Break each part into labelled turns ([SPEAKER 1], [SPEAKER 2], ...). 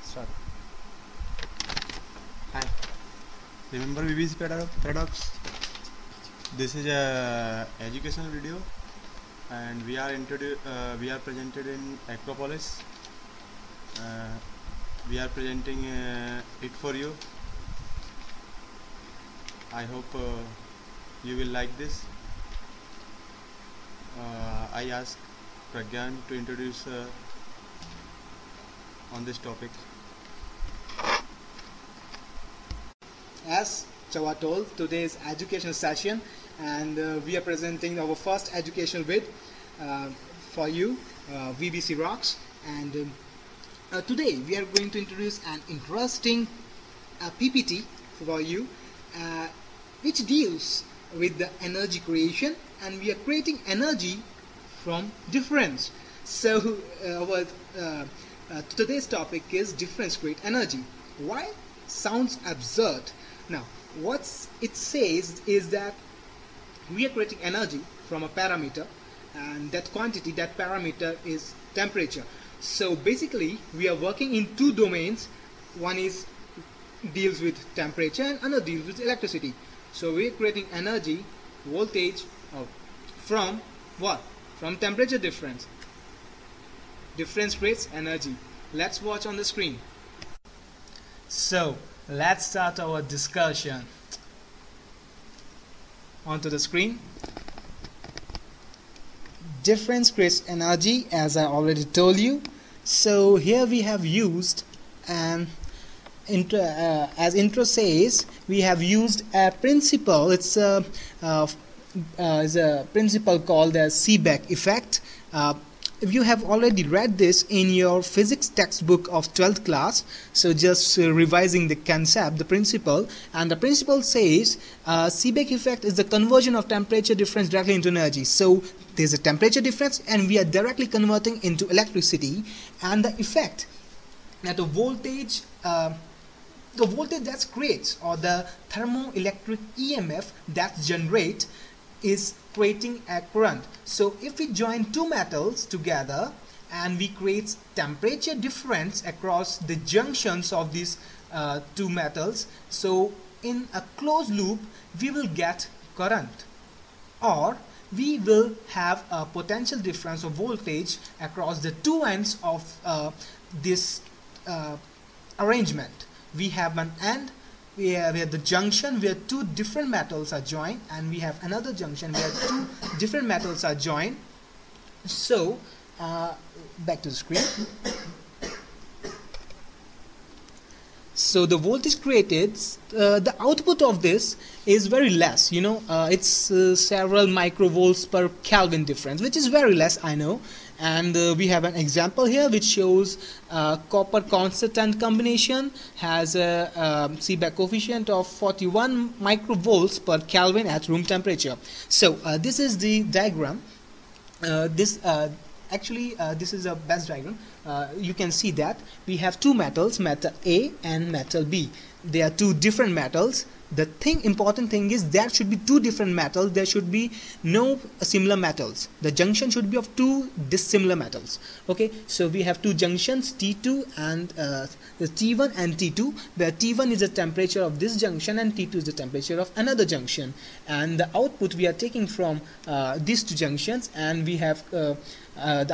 [SPEAKER 1] Start. Hi. Remember VBC paradox? This is a educational video, and we are presented in Acropolis. We are presenting it for you. I hope you will like this. I ask Pragyan to introduce on this topic.
[SPEAKER 2] As Chawa told, today is educational session, and we are presenting our first educational vid for you, VBC Rocks. And today we are going to introduce an interesting PPT for you, which deals with the energy creation, and we are creating energy from difference. So our today's topic is difference create energy. Why? Sounds absurd. Now, what it says is that we are creating energy from a parameter, and that quantity, that parameter is temperature. So basically, we are working in two domains. One is deals with temperature, and another deals with electricity. So we are creating energy, voltage, from what? From temperature difference. Difference creates energy. Let's watch on the screen. So let's start our discussion. Onto the screen. Difference creates energy, as I already told you. So here we have used as intro says, we have used a principle. It's a principle called as Seebeck effect. If you have already read this in your physics textbook of 12th class, so just revising the concept, the principle, and the principle says Seebeck effect is the conversion of temperature difference directly into energy. So there's a temperature difference, and we are directly converting into electricity, and the effect that the voltage that creates, or the thermoelectric EMF that generates, is creating a current. So if we join two metals together and we create temperature difference across the junctions of these two metals, so in a closed loop we will get current, or we will have a potential difference of voltage across the two ends of this arrangement. We have an end where the junction where two different metals are joined, and we have another junction where two different metals are joined. So back to the screen. So the voltage created, the output of this is very less, it's several microvolts per Kelvin difference, which is very less, I know. And we have an example here which shows copper constant combination has a Seebeck coefficient of 41 microvolts per Kelvin at room temperature. So this is the diagram. This is a best diagram. You can see that we have two metals, metal A and metal B. They are two different metals. The important thing is there should be two different metals. There should be no similar metals. The junction should be of two dissimilar metals. Okay, so we have two junctions, T2 and the T1 and T2, where T1 is the temperature of this junction and T2 is the temperature of another junction. And the output we are taking from these two junctions, and we have the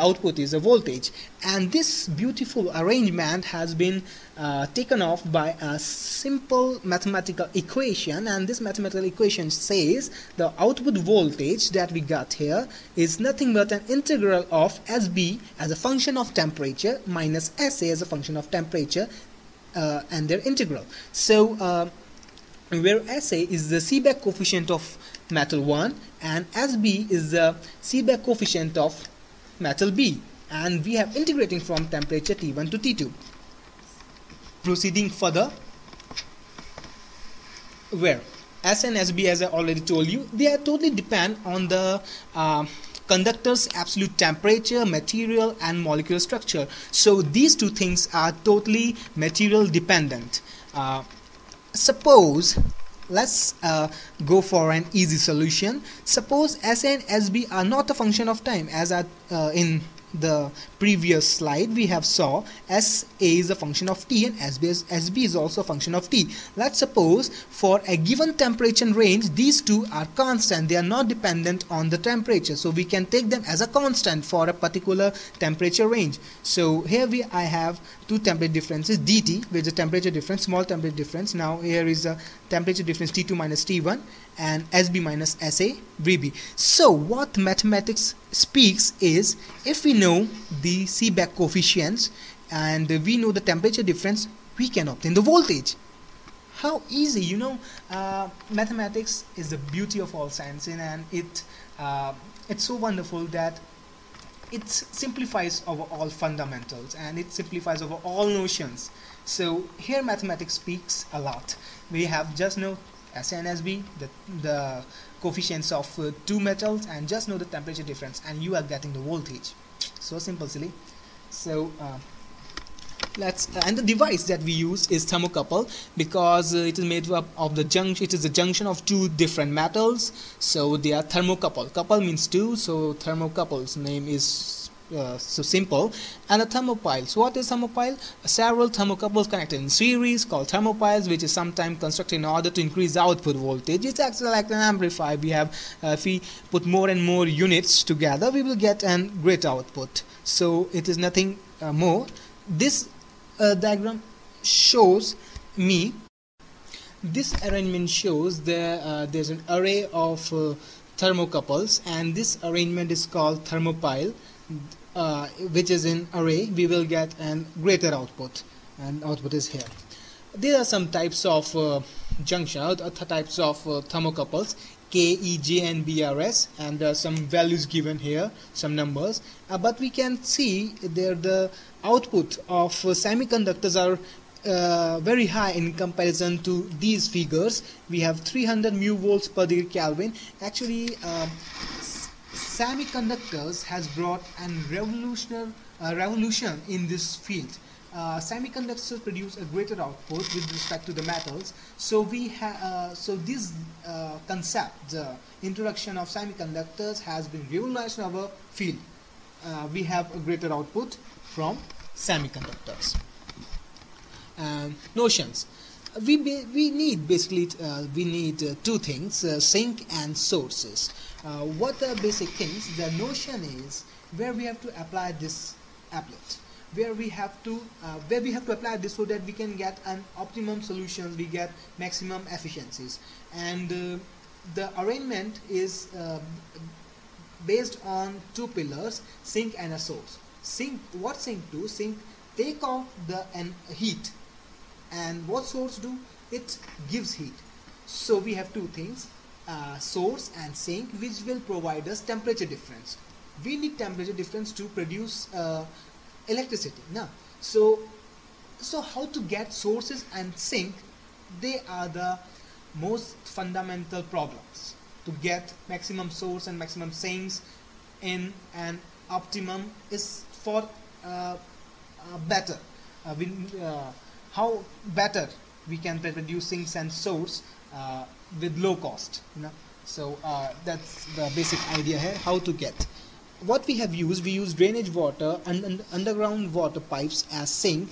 [SPEAKER 2] output is a voltage. And this beautiful arrangement has been taken off by a simple mathematical equation, and this mathematical equation says the output voltage that we got here is nothing but an integral of SB as a function of temperature minus SA as a function of temperature, and their integral. So where SA is the Seebeck coefficient of metal 1 and SB is the Seebeck coefficient of metal B, and we have integrating from temperature T1 to T2. Proceeding further, where S and SB, as I already told you, they are totally depend on the conductor's absolute temperature, material and molecular structure. So these two things are totally material dependent. Suppose, let's go for an easy solution. Suppose S and SB are not a function of time, as in the previous slide we have saw SA is a function of T and SB is also a function of T. Let's suppose for a given temperature range these two are constant, they are not dependent on the temperature, so we can take them as a constant for a particular temperature range. So here I have two temperature differences, dt, which is a temperature difference, small temperature difference. Now here is a temperature difference T2 minus T1 and SB minus SA VB. So what mathematics speaks is, if we know the Seebeck coefficients and we know the temperature difference, we can obtain the voltage. How easy, you know. Mathematics is the beauty of all science, and it's so wonderful that it simplifies over all fundamentals and it simplifies over all notions. So here mathematics speaks a lot. We have just know SA and SB, the coefficients of two metals, and just know the temperature difference, and you are getting the voltage. So simple, silly. So and the device that we use is thermocouple, because it is made up of the junction. It is the junction of two different metals, so they are thermocouple. Couple means two, so thermocouple's name is so simple. And a thermopile. So what is thermopile? Several thermocouples connected in series called thermopiles, which is sometimes constructed in order to increase the output voltage. It's actually like an amplifier. We have if we put more and more units together, we will get a great output. So it is nothing more. This diagram shows me, this arrangement shows there's an array of thermocouples, and this arrangement is called thermopile, which is in array. We will get a greater output, and output is here. There are some types of junction, types of thermocouples, K, E, J and BRS, and there are some values given here, some numbers, but we can see there the output of semiconductors are very high in comparison to these figures. We have 300 mu volts per degree Kelvin. Actually semiconductors has brought a revolution in this field. Semiconductors produce a greater output with respect to the metals. So we have this concept, the introduction of semiconductors, has been revolutionized in our field. We have a greater output from semiconductors. Notions. We need basically we need two things: sink and sources. What are basic things? The notion is where we have to apply this applet, where we have to apply this so that we can get an optimum solution, we get maximum efficiencies. And the arrangement is based on two pillars, sink and a source. Sink, what sink do? Sink take off the heat, and what source do? It gives heat. So we have two things, source and sink, which will provide us temperature difference. We need temperature difference to produce electricity. Now, so how to get sources and sink? They are the most fundamental problems to get maximum source and maximum sinks in an optimum is for better. How better we can produce sinks and source with low cost. You know? So that's the basic idea here. How to get. What we have used, we use drainage water and underground water pipes as sink,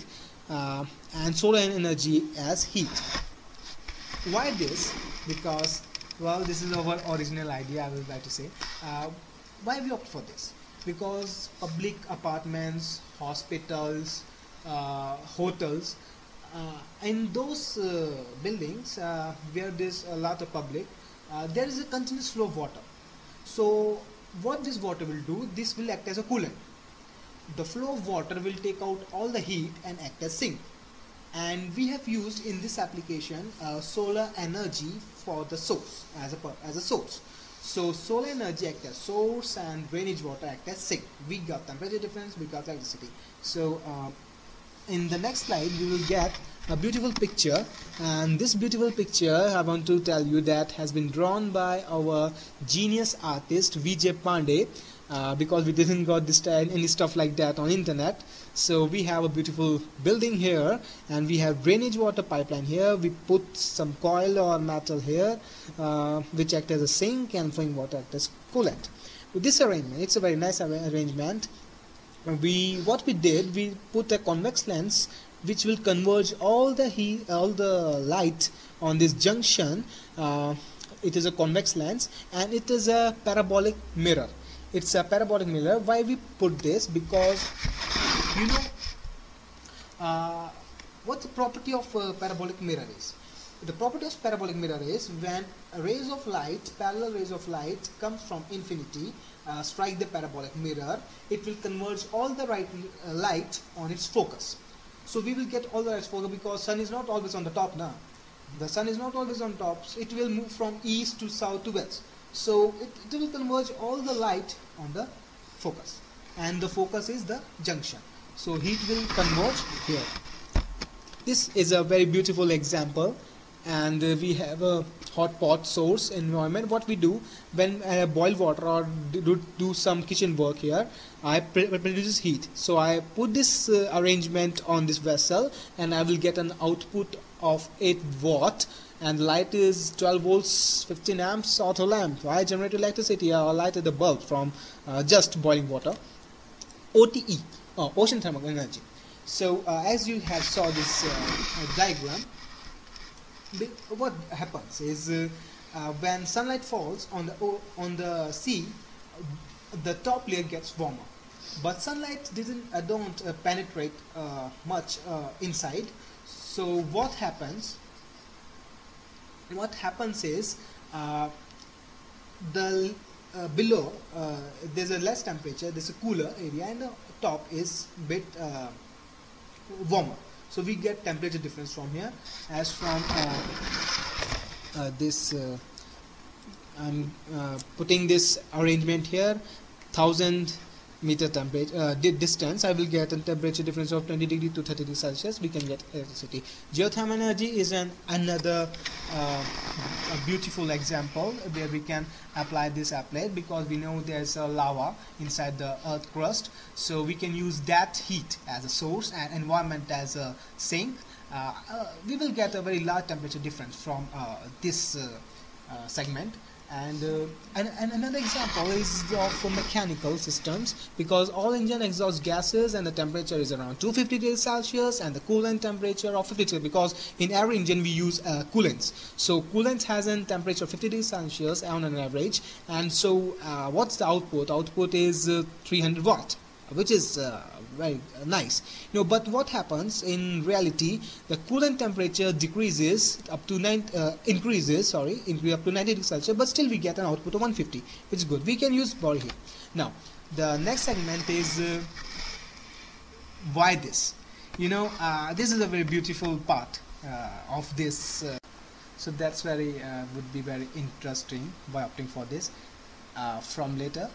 [SPEAKER 2] and solar energy as heat. Why this? Because, well, this is our original idea, I would like to say. Why we opt for this? Because public apartments, hospitals, hotels, in those buildings where there's a lot of public, there is a continuous flow of water. So what this water will do, this will act as a coolant. The flow of water will take out all the heat and act as sink. And we have used in this application solar energy for the source as a source. So solar energy act as source and drainage water act as sink. We got temperature difference, we got electricity. So in the next slide we will get a beautiful picture, and this beautiful picture I want to tell you that has been drawn by our genius artist Vijay Pandey, because we didn't got this any stuff like that on internet. So we have a beautiful building here, and we have drainage water pipeline here. We put some coil or metal here, which act as a sink, and flowing water act as coolant. With this arrangement, it's a very nice arrangement. what we did, we put a convex lens which will converge all the heat, all the light on this junction. It is a convex lens and it is a parabolic mirror. It's a parabolic mirror. Why we put this? Because you know what the property of a parabolic mirror is. The property of parabolic mirror is when rays of light, parallel rays of light comes from infinity, strike the parabolic mirror, it will converge all the light on its focus. So we will get all the light focus because sun is not always on the top now. The sun is not always on top, so it will move from east to south to west. So it will converge all the light on the focus, and the focus is the junction. So heat will converge here. This is a very beautiful example, and we have a hot pot source environment. What we do when I boil water or do some kitchen work here, I produce heat. So I put this arrangement on this vessel and I will get an output of 8 watt, and light is 12 volts 15 amps auto lamp. I generate electricity or lighted the bulb from just boiling water. OTE, ocean thermal energy. So as you have saw this diagram, what happens is when sunlight falls on the sea, the top layer gets warmer, but sunlight don't penetrate much inside. So what happens is the below there's a less temperature, there's a cooler area, and the top is bit warmer. So we get temperature difference from here, as from this I'm putting this arrangement here, 1000 meter temperature distance. I will get a temperature difference of 20 degree to 30 degrees Celsius. We can get electricity. Geothermal energy is another a beautiful example where we can apply this applet, because we know there's a lava inside the earth crust, so we can use that heat as a source and environment as a sink. We will get a very large temperature difference from this segment. And another example is of mechanical systems, because all engine exhaust gases and the temperature is around 250 degrees Celsius and the coolant temperature of 50 degrees, because in every engine we use coolants. So coolant has a temperature of 50 degrees Celsius on an average, and so what's the output? Output is 300 watt, which is very nice. But what happens in reality, the coolant temperature decreases up to increase up to 90 degrees Celsius, but still we get an output of 150, which is good. We can use body heat. Now the next segment is why this. This is a very beautiful part of this, so that's would be very interesting by opting for this. From later,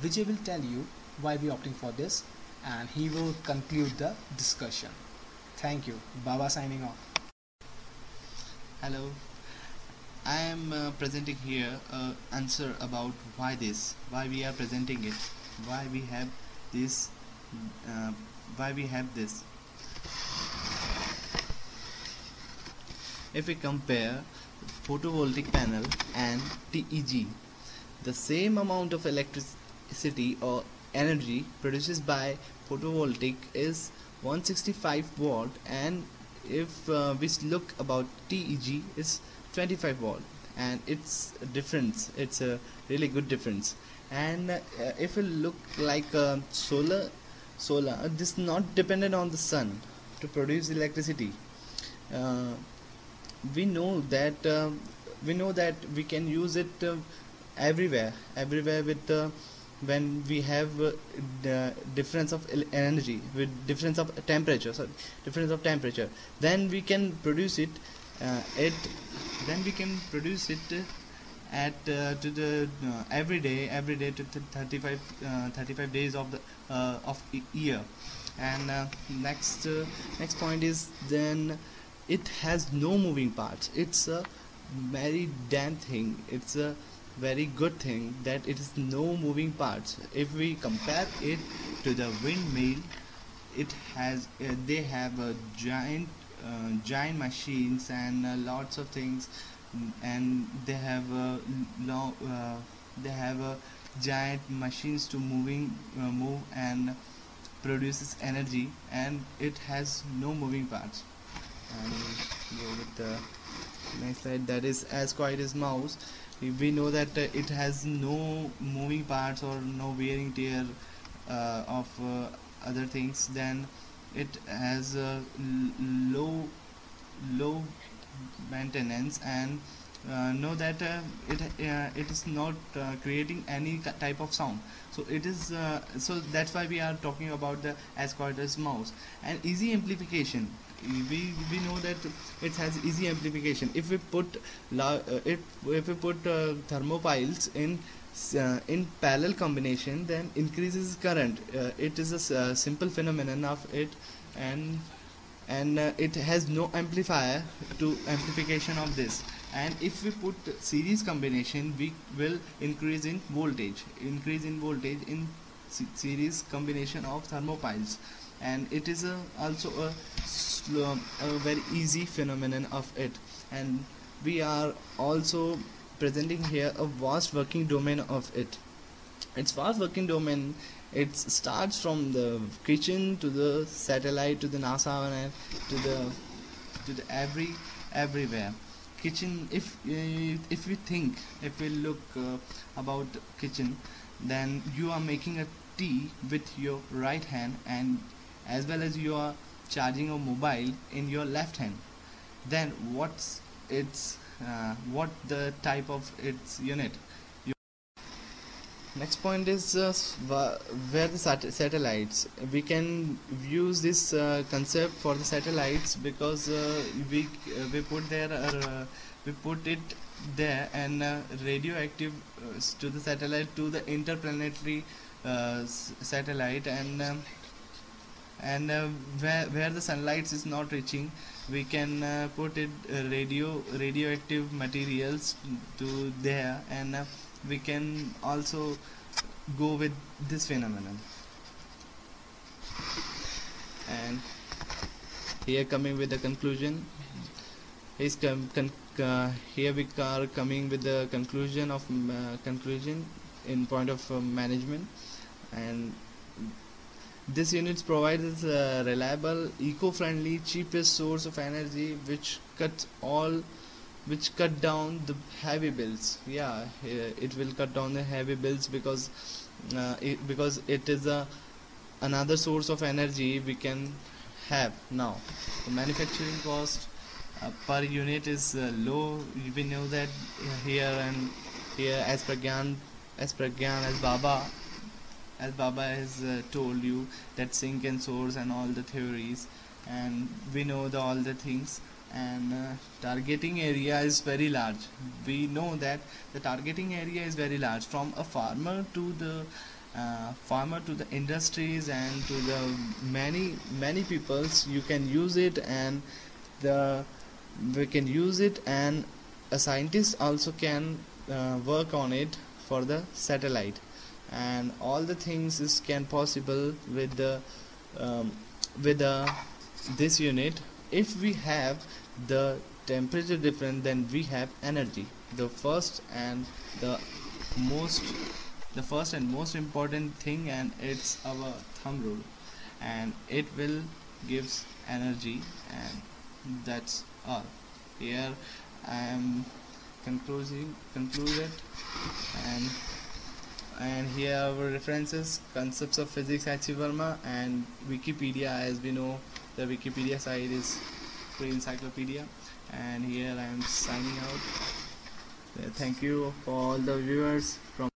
[SPEAKER 2] Vijay will tell you why we opting for this, and he will conclude the discussion. Thank you. Baba signing off.
[SPEAKER 3] Hello, I am presenting here answer about why why we are presenting it, why we have this, If we compare photovoltaic panel and TEG, the same amount of electricity or energy produced by photovoltaic is 165 watt, and if we look about TEG is 25 watt, and it's a difference, it's a really good difference. And if we look like solar, this is not dependent on the sun to produce electricity. We know that we can use it everywhere with when we have the difference of energy with difference of temperature, then we can produce it at to the every day to 35 days of the year. And next point is, then it has no moving parts. It's a very damn thing, it's a very good thing that it is no moving parts. If we compare it to the windmill, it has they have a giant machines and lots of things, and they have giant machines to move, and produces energy, and it has no moving parts. And we'll go with the next slide, that is as quiet as mouse. We know that it has no moving parts or no wear and tear of other things. Then it has low maintenance, and know that it is not creating any type of sound. So it is so that's why we are talking about the as quiet as mouse. And easy amplification, we know that it has easy amplification. If we put thermopiles in parallel combination, then increases current. It is a simple phenomenon of it. And it has no amplifier to amplification of this. And if we put series combination, we will increase in voltage in series combination of thermopiles. And it is also a very easy phenomenon of it. And we are also presenting here a vast working domain of it. Its vast working domain, it starts from the kitchen to the satellite to the NASA and to the everywhere. Kitchen, if we look about kitchen, then you are making a tea with your right hand, and as well as you are charging a mobile in your left hand. Then what's its what the type of its unit? Next point is where the satellites. We can use this concept for the satellites, because we put it there, and radioactive to the satellite, to the interplanetary satellite, and where the sunlight is not reaching, we can put it radioactive materials to there. And we can also go with this phenomenon. And here coming with the conclusion, here we are coming with the conclusion in point of management. And this unit provides a reliable, eco-friendly, cheapest source of energy, which cut down the heavy bills. Yeah, it will cut down the heavy bills, because it is another source of energy we can have now. The manufacturing cost per unit is low. We know that here as Baba has told you that sink and source and all the theories, and we know all the things. And targeting area is very large. We know that the targeting area is very large, from a farmer to the industries, and to the many peoples. You can use it, and we can use it, and a scientist also can work on it for the satellite. And all the things can possible with this unit. If we have the temperature difference, then we have energy. The first and most important thing, and it's our thumb rule, and it will gives energy. And that's all. Here I am concluded. And here our references: Concepts of Physics, H.C. Verma, and Wikipedia. As we know, the Wikipedia site is free encyclopedia. And here I am signing out. Thank you for all the viewers from